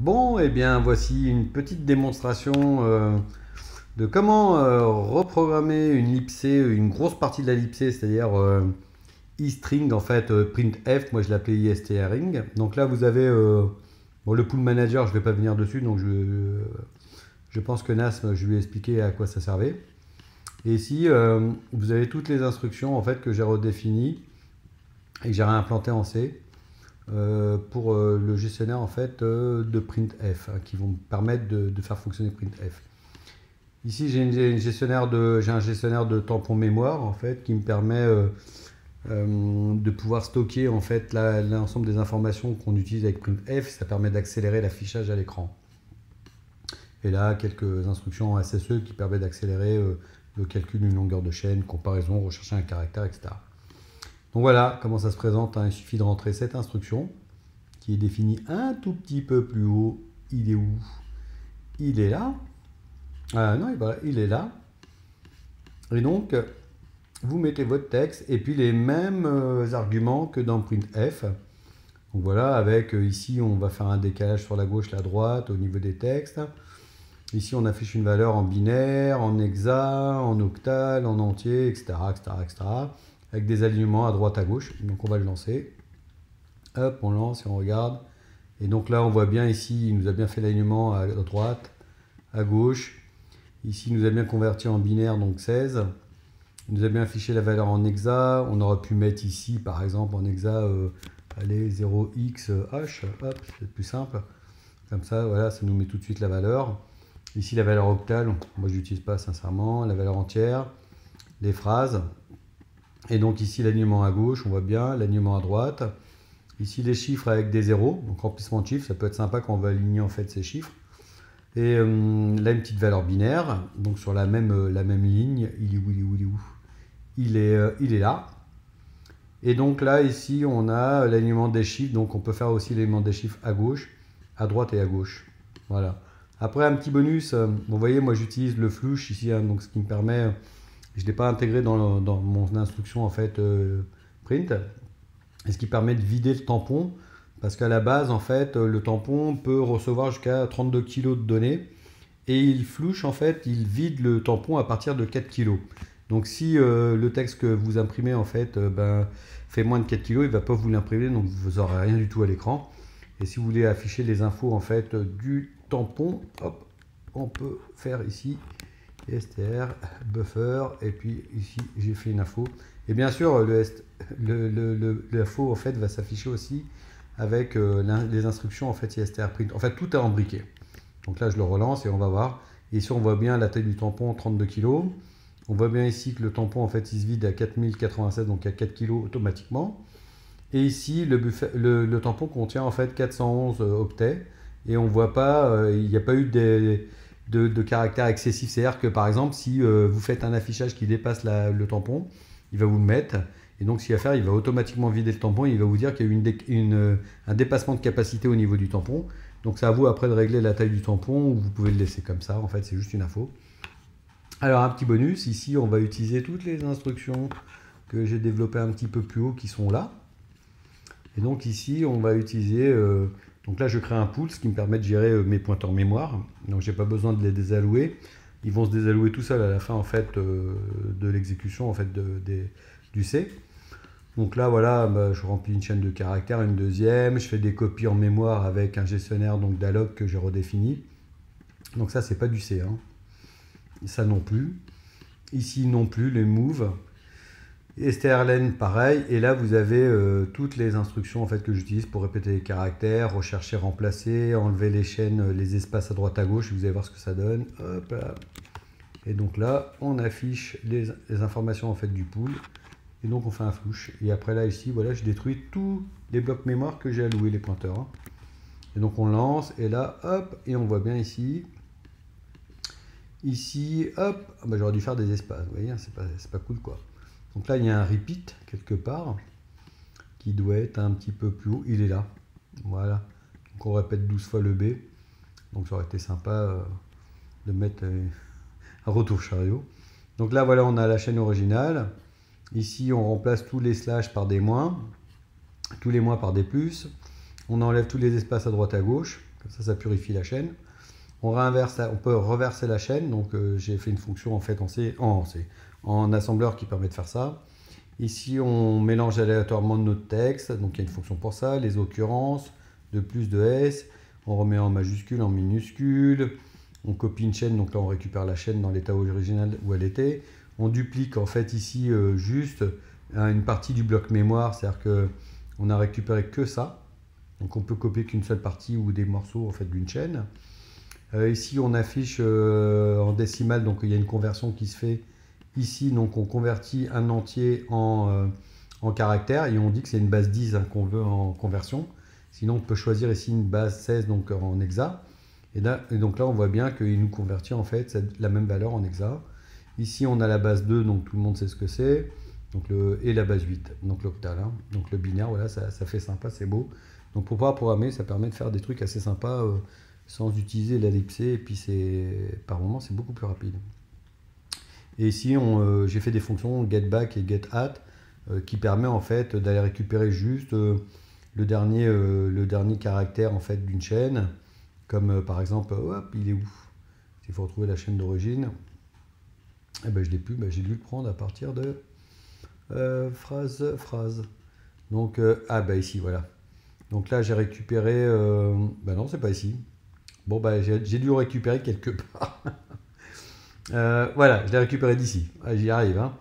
Bon, eh bien, voici une petite démonstration de comment reprogrammer une lipsée, une grosse partie de la lipsée, c'est-à-dire eString, en fait, printf, moi je l'appelais istring. Donc là, vous avez bon, le pool manager, je ne vais pas venir dessus, donc je pense que Nasm, je lui ai expliqué à quoi ça servait. Et ici, vous avez toutes les instructions en fait que j'ai redéfinies et que j'ai réimplantées en C. Pour le gestionnaire en fait de printf qui vont me permettre de faire fonctionner printf. Ici j'ai un gestionnaire de tampon mémoire en fait qui me permet de pouvoir stocker en fait l'ensemble des informations qu'on utilise avec printf. Ça permet d'accélérer l'affichage à l'écran. Et là quelques instructions en SSE qui permettent d'accélérer le calcul d'une longueur de chaîne, comparaison, rechercher un caractère, etc. Donc voilà comment ça se présente, hein. Il suffit de rentrer cette instruction qui est défini un tout petit peu plus haut. Il est où? Il est là. Ah non, voilà, il est là. Et donc, vous mettez votre texte et puis les mêmes arguments que dans printf. Donc voilà, avec ici, on va faire un décalage sur la gauche, la droite au niveau des textes. Ici, on affiche une valeur en binaire, en hexa, en octal, en entier, etc., etc., etc. Avec des alignements à droite, à gauche. Donc on va le lancer. Hop, on lance et on regarde. Et donc là, on voit bien ici, il nous a bien fait l'alignement à droite, à gauche. Ici, il nous a bien converti en binaire, donc 16. Il nous a bien affiché la valeur en hexa. On aurait pu mettre ici, par exemple, en hexa, allez, 0xh. Hop, c'est plus simple. Comme ça, voilà, ça nous met tout de suite la valeur. Ici, la valeur octale, moi, je n'utilise pas sincèrement. La valeur entière, les phrases. Et donc ici, l'alignement à gauche, on voit bien, l'alignement à droite. Ici, les chiffres avec des zéros, donc remplissement de chiffres, ça peut être sympa quand on va aligner en fait ces chiffres. Et là, une petite valeur binaire, donc sur la même ligne, il est où, il est où, il est où? Il est là. Et donc là, ici, on a l'alignement des chiffres, donc on peut faire aussi l'alignement des chiffres à gauche, à droite et à gauche. Voilà. Après, un petit bonus, vous voyez, moi j'utilise le flush ici, hein, donc ce qui me permet, je ne l'ai pas intégré dans mon instruction en fait print, et ce qui permet de vider le tampon, parce qu'à la base, en fait, le tampon peut recevoir jusqu'à 32 kg de données, et il flouche, en fait, il vide le tampon à partir de 4 kg. Donc si le texte que vous imprimez, en fait, fait moins de 4 kg, il ne va pas vous l'imprimer, donc vous n'aurez rien du tout à l'écran. Et si vous voulez afficher les infos, en fait, du tampon, hop, on peut faire ici str, buffer, et puis ici j'ai fait une info. Et bien sûr, l'info en fait va s'afficher aussi avec les instructions en fait str print. En fait, tout est embriqué. Donc là, je le relance et on va voir. Et ici, on voit bien la taille du tampon, 32 kg. On voit bien ici que le tampon en fait il se vide à 4087, donc à 4 kg automatiquement. Et ici, le tampon contient en fait 411 octets. Et on voit pas, il n'y a pas eu de caractère excessif. C'est-à-dire que par exemple, si vous faites un affichage qui dépasse le tampon, il va vous le mettre. Et donc, ce qu'il va faire, il va automatiquement vider le tampon. Et il va vous dire qu'il y a eu un dépassement de capacité au niveau du tampon. Donc, c'est à vous après de régler la taille du tampon ou vous pouvez le laisser comme ça. En fait, c'est juste une info. Alors, un petit bonus. Ici, on va utiliser toutes les instructions que j'ai développées un petit peu plus haut qui sont là. Et donc, ici, on va utiliser. Donc là, je crée un pool, ce qui me permet de gérer mes pointeurs mémoire. Donc, j'ai pas besoin de les désallouer. Ils vont se désallouer tout seuls à la fin en fait de l'exécution en fait du C. Donc là, voilà, bah, je remplis une chaîne de caractères, une deuxième. Je fais des copies en mémoire avec un gestionnaire donc d'alloc que j'ai redéfini. Donc ça, c'est pas du C, hein. Ça non plus. Ici non plus, les move. strlen pareil, et là vous avez toutes les instructions en fait que j'utilise pour répéter les caractères, rechercher, remplacer, enlever les chaînes, les espaces à droite à gauche, vous allez voir ce que ça donne. Hop là. Et donc là on affiche les informations en fait du pool, et donc on fait un flouche. Et après là ici, voilà, je détruis tous les blocs mémoire que j'ai alloués, les pointeurs, hein. Et donc on lance, et là hop, et on voit bien ici, hop, ah bah, j'aurais dû faire des espaces, vous voyez, c'est pas cool quoi. Donc là, il y a un repeat quelque part qui doit être un petit peu plus haut. Il est là. Voilà. Donc on répète 12 fois le B. Donc ça aurait été sympa de mettre un retour chariot. Donc là, voilà, on a la chaîne originale. Ici, on remplace tous les slash par des moins, tous les moins par des plus. On enlève tous les espaces à droite à gauche. Comme ça purifie la chaîne. On peut reverser la chaîne, donc j'ai fait une fonction en fait en assembleur qui permet de faire ça. Ici, on mélange aléatoirement notre texte, donc il y a une fonction pour ça, les occurrences, de plus, de S, on remet en majuscule, en minuscule, on copie une chaîne, donc là on récupère la chaîne dans l'état original où elle était. On duplique en fait ici juste une partie du bloc mémoire, c'est-à-dire qu'on a récupéré que ça, donc on peut copier qu'une seule partie ou des morceaux en fait d'une chaîne. Ici on affiche en décimale, donc il y a une conversion qui se fait ici, donc on convertit un entier en caractères et on dit que c'est une base 10 hein, qu'on veut en conversion. Sinon on peut choisir ici une base 16 donc en hexa. Et donc là on voit bien qu'il nous convertit en fait la même valeur en hexa. Ici on a la base 2, donc tout le monde sait ce que c'est. Et la base 8, donc l'octal. Hein. Donc le binaire, voilà, ça fait sympa, c'est beau. Donc pour pouvoir programmer, ça permet de faire des trucs assez sympas sans utiliser l'ellipsé. Et puis par moment c'est beaucoup plus rapide. Et ici, j'ai fait des fonctions getBack et getAt qui permet en fait d'aller récupérer juste le dernier caractère en fait d'une chaîne, comme par exemple, hop, il est où? S'il faut retrouver la chaîne d'origine, eh ben, je l'ai plus, j'ai dû le prendre à partir de phrase. Donc, ici, voilà. Donc là, j'ai récupéré, non, c'est pas ici. Bon, j'ai dû le récupérer quelque part. Voilà, je l'ai récupéré d'ici. J'y arrive. Hein.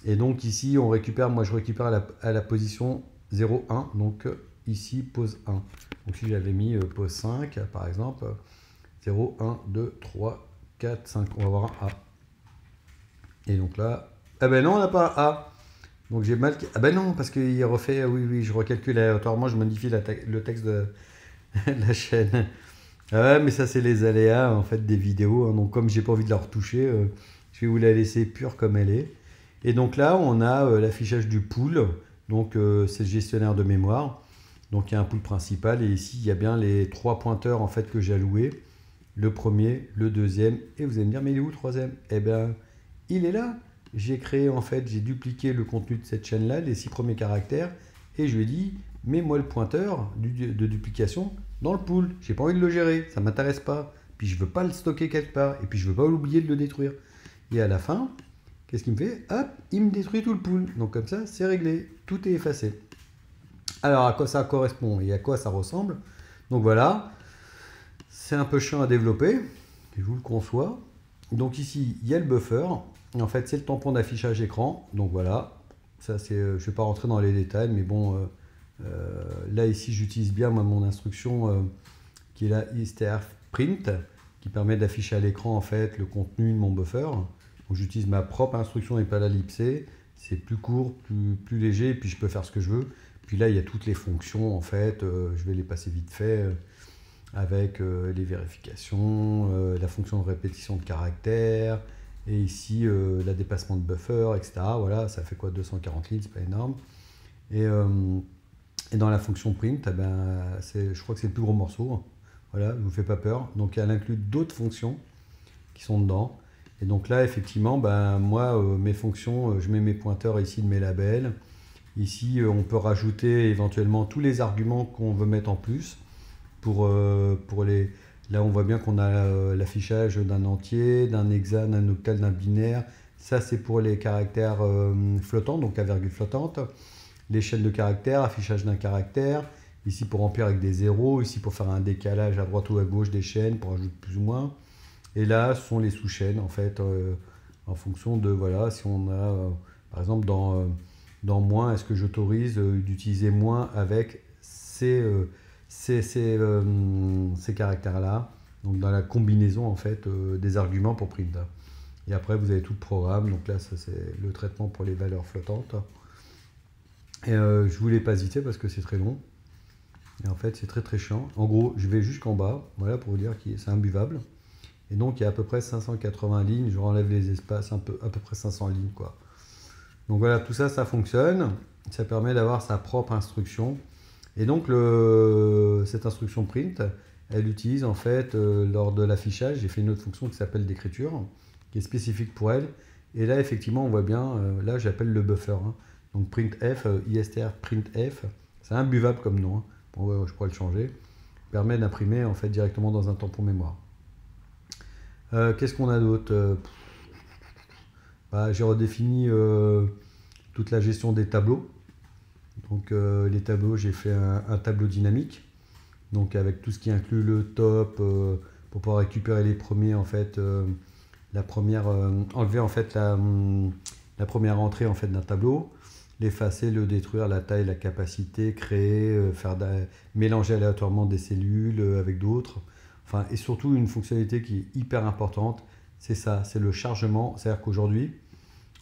Et donc ici, moi je récupère à la position 0, 1. Donc ici, pose 1. Donc si j'avais mis pose 5, par exemple, 0, 1, 2, 3, 4, 5. On va avoir un A. Et donc là, non, on n'a pas un A. Donc j'ai mal... non, parce qu'il refait... Oui, je recalcule aléatoirement, je modifie le texte de la chaîne. Mais ça c'est les aléas en fait des vidéos, hein. Donc comme j'ai pas envie de la retoucher, je vais vous la laisser pure comme elle est. Et donc là on a l'affichage du pool, donc c'est le gestionnaire de mémoire. Donc il y a un pool principal et ici il y a bien les 3 pointeurs en fait que j'ai alloués. Le premier, le deuxième, et vous allez me dire mais il est où le troisième? Eh bien il est là. J'ai créé en fait, j'ai dupliqué le contenu de cette chaîne là, les 6 premiers caractères, et je lui ai dit mets-moi le pointeur de duplication dans le pool. J'ai pas envie de le gérer, ça m'intéresse pas. Puis je veux pas le stocker quelque part, et puis je veux pas l'oublier de le détruire. Et à la fin, qu'est-ce qu'il me fait? Hop, il me détruit tout le pool. Donc comme ça, c'est réglé, tout est effacé. Alors à quoi ça correspond et à quoi ça ressemble? Donc voilà, c'est un peu chiant à développer, je vous le conçois. Donc ici, il y a le buffer. En fait, c'est le tampon d'affichage écran. Donc voilà, ça c'est, je ne vais pas rentrer dans les détails, mais bon, là ici, j'utilise bien moi, mon instruction qui est la strprint, qui permet d'afficher à l'écran en fait le contenu de mon buffer. Donc j'utilise ma propre instruction et pas la libc. C'est plus court, plus léger, et puis je peux faire ce que je veux. Puis là, il y a toutes les fonctions en fait. Je vais les passer vite fait. Avec les vérifications, la fonction de répétition de caractères, et ici la dépassement de buffer, etc. Voilà, ça fait quoi, 240 lignes, c'est pas énorme. Et dans la fonction print, je crois que c'est le plus gros morceau. Voilà, je vous fais pas peur. Donc elle inclut d'autres fonctions qui sont dedans. Et donc là, effectivement, moi, mes fonctions, je mets mes pointeurs ici de mes labels. Ici, on peut rajouter éventuellement tous les arguments qu'on veut mettre en plus. Là, on voit bien qu'on a l'affichage d'un entier, d'un hexa, d'un octal, d'un binaire. Ça, c'est pour les caractères flottants, donc à virgule flottante. Les chaînes de caractères, affichage d'un caractère. Ici, pour remplir avec des zéros. Ici, pour faire un décalage à droite ou à gauche des chaînes, pour ajouter plus ou moins. Et là, ce sont les sous-chaînes, en fait, en fonction de, voilà, si on a, par exemple, dans moins, est-ce que j'autorise d'utiliser moins avec ces caractères-là, donc dans la combinaison en fait des arguments pour print. Et après vous avez tout le programme, donc là ça c'est le traitement pour les valeurs flottantes. Et je vous les passe vite fait parce que c'est très long. Et en fait c'est très chiant. En gros je vais jusqu'en bas, voilà pour vous dire que c'est imbuvable. Et donc il y a à peu près 580 lignes, je enlève les espaces, à peu près 500 lignes quoi. Donc voilà, tout ça, ça fonctionne. Ça permet d'avoir sa propre instruction. Et donc, cette instruction print, elle utilise en fait, lors de l'affichage, j'ai fait une autre fonction qui s'appelle d'écriture, qui est spécifique pour elle. Et là, effectivement, on voit bien, là, j'appelle le buffer. Hein. Donc, printf, istr printf, c'est imbuvable comme nom. Hein. Bon, ouais, je pourrais le changer. permet d'imprimer en fait directement dans un tampon mémoire. Qu'est-ce qu'on a d'autre? J'ai redéfini toute la gestion des tableaux. Donc les tableaux, j'ai fait un tableau dynamique, donc avec tout ce qui inclut le top pour pouvoir récupérer les premiers en fait, enlever en fait la première entrée en fait d'un tableau, l'effacer, le détruire, la taille, la capacité, créer, mélanger aléatoirement des cellules avec d'autres. Enfin, et surtout une fonctionnalité qui est hyper importante, c'est ça, c'est le chargement. C'est-à-dire qu'aujourd'hui,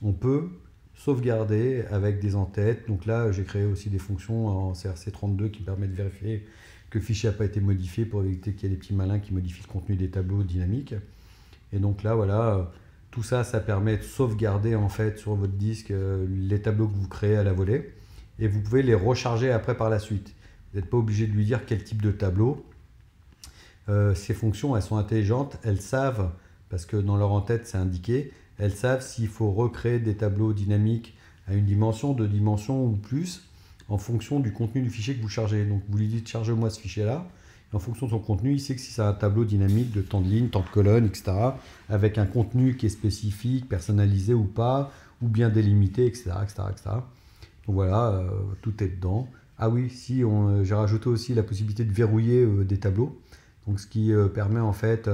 on peut sauvegarder avec des entêtes. Donc là, j'ai créé aussi des fonctions en CRC32 qui permettent de vérifier que le fichier n'a pas été modifié pour éviter qu'il y ait des petits malins qui modifient le contenu des tableaux dynamiques. Et donc là, voilà, tout ça, ça permet de sauvegarder en fait sur votre disque les tableaux que vous créez à la volée. Et vous pouvez les recharger après par la suite. Vous n'êtes pas obligé de lui dire quel type de tableau. Ces fonctions, elles sont intelligentes, elles savent, parce que dans leur en-tête, c'est indiqué, elles savent s'il faut recréer des tableaux dynamiques à une dimension, deux dimensions ou plus, en fonction du contenu du fichier que vous chargez. Donc vous lui dites charge-moi ce fichier-là, et en fonction de son contenu, il sait que si c'est un tableau dynamique de temps de ligne, temps de colonne, etc., avec un contenu qui est spécifique, personnalisé ou pas, ou bien délimité, etc. etc., etc. Donc voilà, tout est dedans. Ah oui, si j'ai rajouté aussi la possibilité de verrouiller des tableaux. Donc, ce qui permet en fait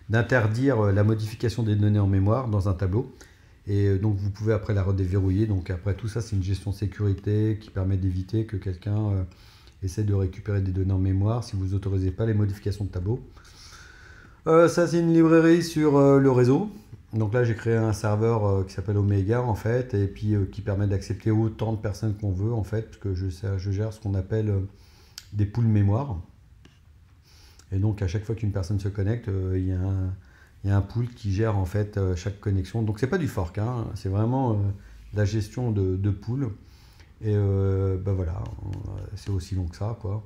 d'interdire la modification des données en mémoire dans un tableau. Et donc vous pouvez après la redéverrouiller. Donc après tout ça, c'est une gestion de sécurité qui permet d'éviter que quelqu'un essaie de récupérer des données en mémoire si vous n'autorisez pas les modifications de tableau. Ça, c'est une librairie sur le réseau. Donc là, j'ai créé un serveur qui s'appelle Omega en fait, et puis qui permet d'accepter autant de personnes qu'on veut en fait, parce que je gère ce qu'on appelle des pools mémoire. Et donc à chaque fois qu'une personne se connecte, il y a un pool qui gère en fait chaque connexion. Donc c'est pas du fork, hein, c'est vraiment la gestion de pool. Et voilà, c'est aussi long que ça, quoi.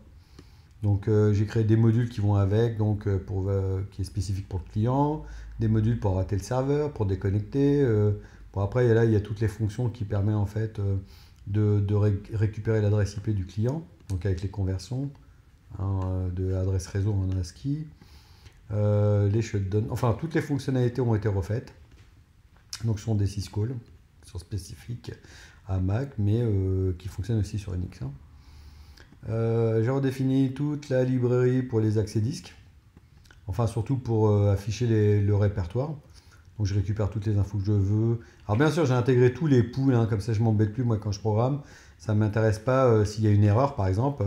Donc j'ai créé des modules qui vont avec, donc qui est spécifique pour le client, des modules pour arrêter le serveur, pour déconnecter. Après là il y a toutes les fonctions qui permettent en fait de récupérer l'adresse IP du client, donc avec les conversions. De l'adresse réseau en ASCII, les shutdowns, enfin toutes les fonctionnalités ont été refaites. Donc ce sont des syscalls, sont spécifiques à Mac, mais qui fonctionnent aussi sur Unix. J'ai redéfini toute la librairie pour les accès disques, enfin surtout pour afficher le répertoire. Donc je récupère toutes les infos que je veux. Alors bien sûr j'ai intégré tous les pools, comme ça je m'embête plus moi quand je programme. Ça ne m'intéresse pas s'il y a une erreur par exemple.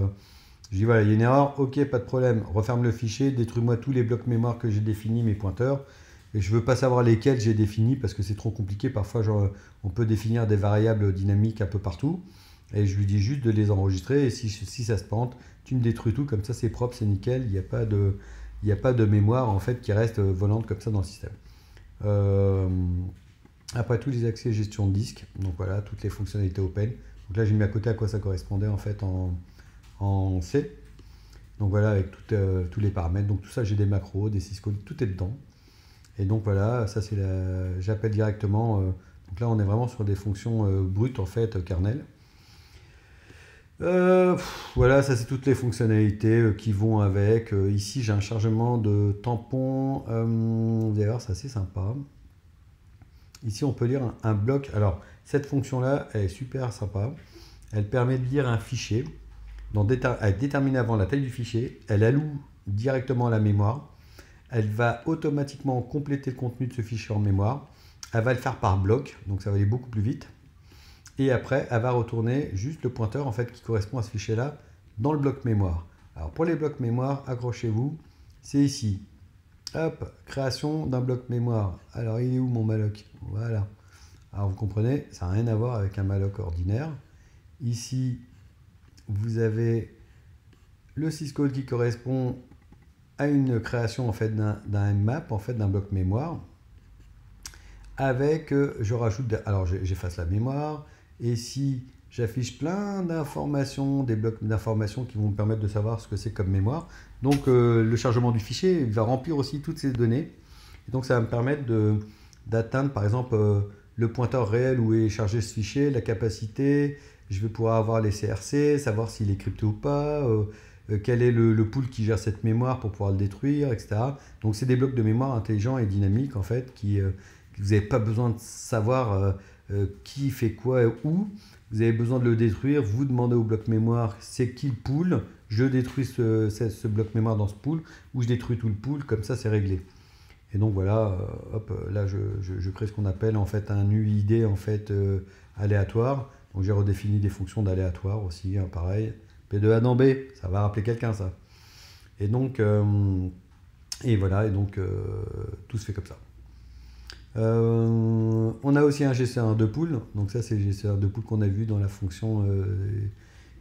Je dis voilà, il y a une erreur, ok, pas de problème, referme le fichier, détruis-moi tous les blocs mémoire que j'ai définis, mes pointeurs. Et je ne veux pas savoir lesquels j'ai définis parce que c'est trop compliqué. Parfois, on peut définir des variables dynamiques un peu partout. Et je lui dis juste de les enregistrer. Et si ça se plante, tu me détruis tout, comme ça c'est propre, c'est nickel. Il n'y a pas de mémoire en fait qui reste volante comme ça dans le système. Après, tous les accès gestion de disque. Donc voilà, toutes les fonctionnalités open. Donc là, j'ai mis à côté à quoi ça correspondait en fait en C. Donc voilà, avec tous les paramètres. Donc tout ça, j'ai des macros, des syscalls, tout est dedans. Et donc voilà, ça c'est j'appelle directement. Donc là, on est vraiment sur des fonctions brutes en fait, kernel. Voilà, ça c'est toutes les fonctionnalités qui vont avec. Ici, j'ai un chargement de tampons. D'ailleurs, c'est assez sympa. Ici, on peut lire un bloc. Alors, cette fonction-là, elle est super sympa. Elle permet de lire un fichier. Elle détermine avant la taille du fichier, elle alloue directement la mémoire, elle va automatiquement compléter le contenu de ce fichier en mémoire, elle va le faire par bloc, donc ça va aller beaucoup plus vite, et après elle va retourner juste le pointeur en fait qui correspond à ce fichier là dans le bloc mémoire. Alors pour les blocs mémoire, accrochez-vous, c'est ici, hop, création d'un bloc mémoire. Alors il est où mon malloc? Voilà, alors vous comprenez, ça n'a rien à voir avec un malloc ordinaire. Ici vous avez le syscall qui correspond à une création en fait d'un mmap, en fait d'un bloc mémoire, avec je rajoute, alors j'efface la mémoire, et si j'affiche plein d'informations, des blocs d'informations qui vont me permettre de savoir ce que c'est comme mémoire, donc le chargement du fichier va remplir aussi toutes ces données, et donc ça va me permettre d'atteindre par exemple le pointeur réel où est chargé ce fichier, la capacité. Je vais pouvoir avoir les CRC, savoir s'il est crypté ou pas, quel est le pool qui gère cette mémoire pour pouvoir le détruire, etc. Donc c'est des blocs de mémoire intelligents et dynamiques en fait que vous n'avez pas besoin de savoir qui fait quoi et où. Vous avez besoin de le détruire, vous demandez au bloc mémoire c'est qui le pool, je détruis ce bloc mémoire dans ce pool, ou je détruis tout le pool, comme ça c'est réglé. Et donc voilà, hop, là je crée ce qu'on appelle en fait un UID en fait aléatoire. Donc j'ai redéfini des fonctions d'aléatoire aussi, hein, pareil. P de A dans B, ça va rappeler quelqu'un ça. Et donc, et voilà, et donc tout se fait comme ça. On a aussi un GCR de pool, donc ça c'est le GCR de pool qu'on a vu dans la fonction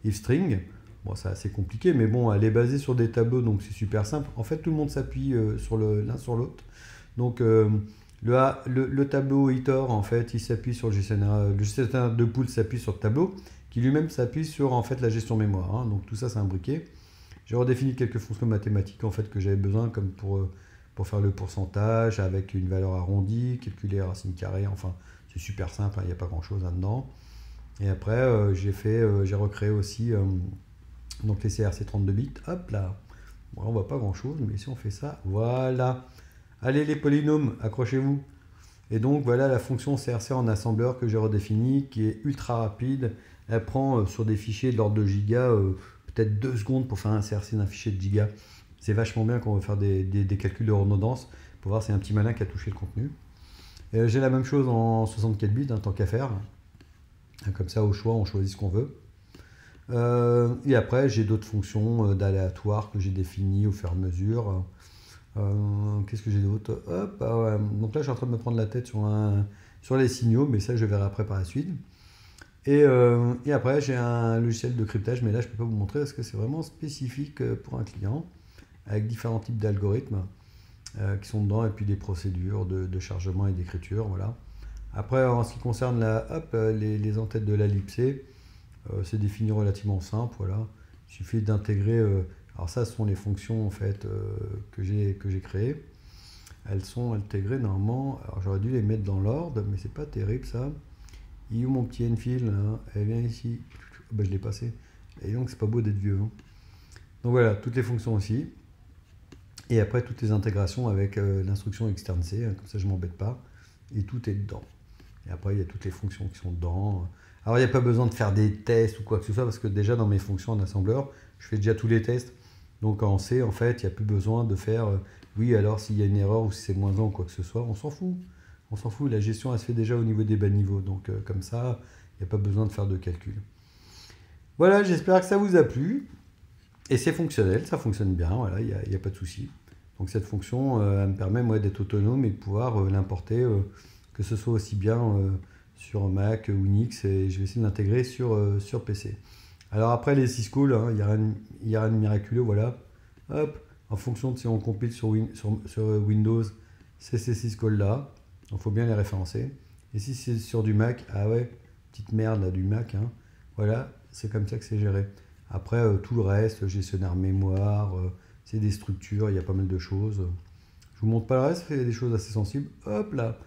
ifstring. Bon, c'est assez compliqué, mais bon, elle est basée sur des tableaux, donc c'est super simple. En fait, tout le monde s'appuie sur l'un sur l'autre. Donc le tableau itor, en fait, il s'appuie sur le GCR de pool s'appuie sur le tableau, qui lui-même s'appuie sur en fait la gestion mémoire. Hein. Donc tout ça c'est imbriqué. J'ai redéfini quelques fonctions mathématiques en fait que j'avais besoin, comme pour faire le pourcentage avec une valeur arrondie, calculer la racine carrée, enfin c'est super simple, il n'y a pas grand chose là-dedans. Et après j'ai recréé aussi donc les CRC 32 bits, hop là, bon, on voit pas grand chose, mais si on fait ça, voilà. Allez les polynômes, accrochez-vous. Et donc voilà la fonction CRC en assembleur que j'ai redéfinie, qui est ultra rapide. Elle prend sur des fichiers de l'ordre de giga, peut-être 2 secondes pour faire un CRC d'un fichier de giga. C'est vachement bien quand on veut faire des calculs de redondance, pour voir si c'est un petit malin qui a touché le contenu. J'ai la même chose en 64 bits, tant qu'à faire. Comme ça, au choix, on choisit ce qu'on veut. Et après, j'ai d'autres fonctions d'aléatoire que j'ai définies au fur et à mesure. Qu'est-ce que j'ai d'autre? Hop, ah ouais. Donc là, je suis en train de me prendre la tête sur les signaux, mais ça, je verrai après par la suite. Et après, j'ai un logiciel de cryptage, mais là, je ne peux pas vous montrer parce que c'est vraiment spécifique pour un client, avec différents types d'algorithmes qui sont dedans, et puis des procédures de chargement et d'écriture. Voilà. Après, en ce qui concerne les entêtes de la libc, c'est défini relativement simple. Voilà. Il suffit d'intégrer. Alors ça, ce sont les fonctions en fait que j'ai créées. Elles sont intégrées normalement. Alors j'aurais dû les mettre dans l'ordre, mais c'est pas terrible ça. Il est où mon petit Enfield là? Elle vient ici. Ben, je l'ai passé. Et donc c'est pas beau d'être vieux. Hein. Donc voilà, toutes les fonctions aussi. Et après toutes les intégrations avec l'instruction externe C, hein, comme ça je m'embête pas. Et tout est dedans. Et après il y a toutes les fonctions qui sont dedans. Alors il n'y a pas besoin de faire des tests ou quoi que ce soit, parce que déjà dans mes fonctions en assembleur, je fais déjà tous les tests. Donc en C, en fait, il n'y a plus besoin de faire oui, alors s'il y a une erreur ou si c'est moins 1 ou quoi que ce soit, on s'en fout. On s'en fout, la gestion elle se fait déjà au niveau des bas niveaux. Donc comme ça, il n'y a pas besoin de faire de calcul. Voilà, j'espère que ça vous a plu. Et c'est fonctionnel, ça fonctionne bien, voilà, il n'y a pas de souci. Donc cette fonction, elle me permet moi d'être autonome et de pouvoir l'importer, que ce soit aussi bien sur Mac, Unix, et je vais essayer de l'intégrer sur PC. Alors après les syscalls, hein, il y a rien de miraculeux, voilà. Hop, en fonction de si on compile sur Windows, c'est ces syscalls là. Donc il faut bien les référencer. Et si c'est sur du Mac, ah ouais, petite merde là du Mac, hein, voilà, c'est comme ça que c'est géré. Après tout le reste, gestionnaire mémoire, c'est des structures, il y a pas mal de choses. Je vous montre pas le reste, il y a des choses assez sensibles. Hop là,